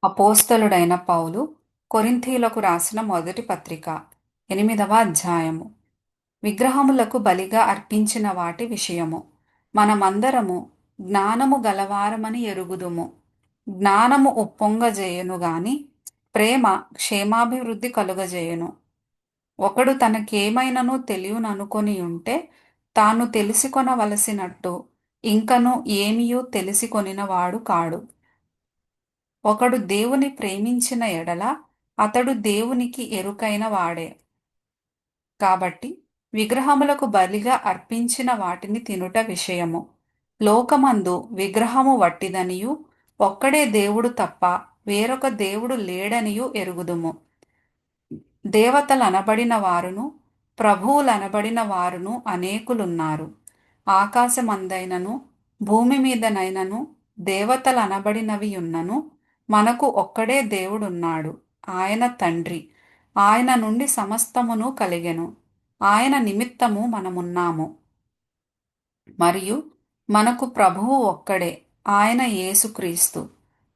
అపోస్తలుడైన పౌలు కొరింథీలకు రాసిన మొదటి పత్రిక 8వ అధ్యాయము. విగ్రహములకు బలిగా అర్పించిన వాటి విషయము. మనమందరము జ్ఞానము గలవారమని ఎరుగుదుము. జ్ఞానము ఉప్పొంగజేయును గాని ప్రేమ క్షేమాభివృద్ధి కలుగజేయును. ఒకడు తనకేమైనను తెలియననుకొనియుంటే తాను తెలిసికొనవలసినట్టు ఇంకను ఏమియూ తెలిసికొనినవాడు కాడు. ఒకడు దేవుని ప్రేమించిన ఎడల అతడు దేవునికి ఎరుకైన వాడే. కాబట్టి విగ్రహములకు బలిగా అర్పించిన వాటిని తినుట విషయము. లోకమందు విగ్రహము వట్టిదనియు ఒక్కడే దేవుడు తప్ప వేరొక దేవుడు లేడనియు ఎరుగుదుము. దేవతలనబడిన వారును ప్రభువులనబడిన వారును అనేకులున్నారు. ఆకాశమందైనను భూమి మీదనైనను దేవతలనబడినవియున్నను మనకు ఒక్కడే దేవుడున్నాడు, ఆయన తండ్రి. ఆయన నుండి సమస్తమును కలిగెను. ఆయన నిమిత్తము మనమున్నాము. మరియు మనకు ప్రభువు ఒక్కడే, ఆయన యేసుక్రీస్తు.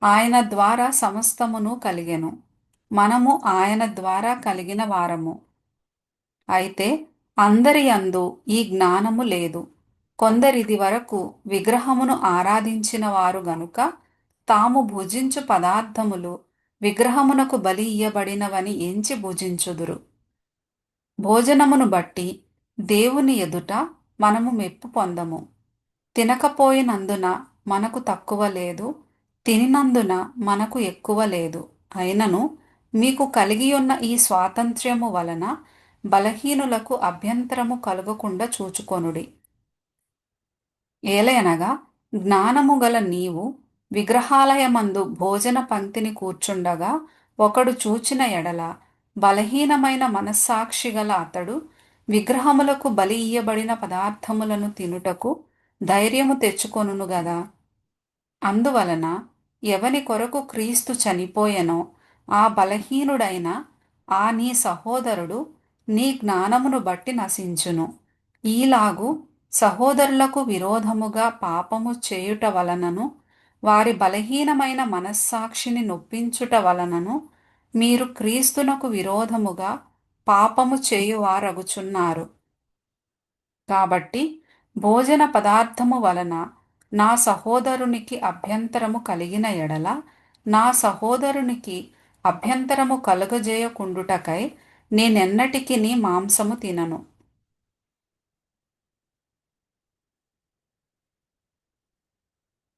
ఆయన ద్వారా సమస్తమును కలిగెను. మనము ఆయన ద్వారా కలిగిన వారము. అయితే అందరి యందు ఈ జ్ఞానము లేదు. కొందరిది వరకు విగ్రహమును ఆరాధించిన వారు గనుక తాము భుజించు పదార్థములు విగ్రహమునకు బలి ఇయ్యబడినవని ఎంచి భుజించుదురు. భోజనమును బట్టి దేవుని ఎదుట మనము మెప్పు పొందము. తినకపోయినందున మనకు తక్కువ లేదు, తినినందున మనకు ఎక్కువ లేదు. అయినను మీకు కలిగియున్న ఈ స్వాతంత్ర్యము వలన బలహీనులకు అభ్యంతరము కలుగకుండా చూచుకొనుడి. ఏలయనగా జ్ఞానము గల నీవు విగ్రహాలయమందు భోజన పంక్తిని కూర్చుండగా ఒకడు చూచిన ఎడల బలహీనమైన మనస్సాక్షి గల అతడు విగ్రహములకు బలి ఇయ్యబడిన పదార్థములను తినుటకు ధైర్యము తెచ్చుకొనును గదా. అందువలన ఎవని కొరకు క్రీస్తు చనిపోయెనో ఆ బలహీనుడైన ఆ నీ సహోదరుడు నీ జ్ఞానమును బట్టి నశించును. ఈలాగు సహోదరులకు విరోధముగా పాపము చేయుట వలనను వారి బలహీనమైన మనస్సాక్షిని నొప్పించుట వలనను మీరు క్రీస్తునకు విరోధముగా పాపము చేయువారగుచున్నారు. కాబట్టి భోజన పదార్థము వలన నా సహోదరునికి అభ్యంతరము కలిగిన ఎడల నా సహోదరునికి అభ్యంతరము కలుగజేయకుండుటకై నేనెన్నటికిని మాంసము తినను.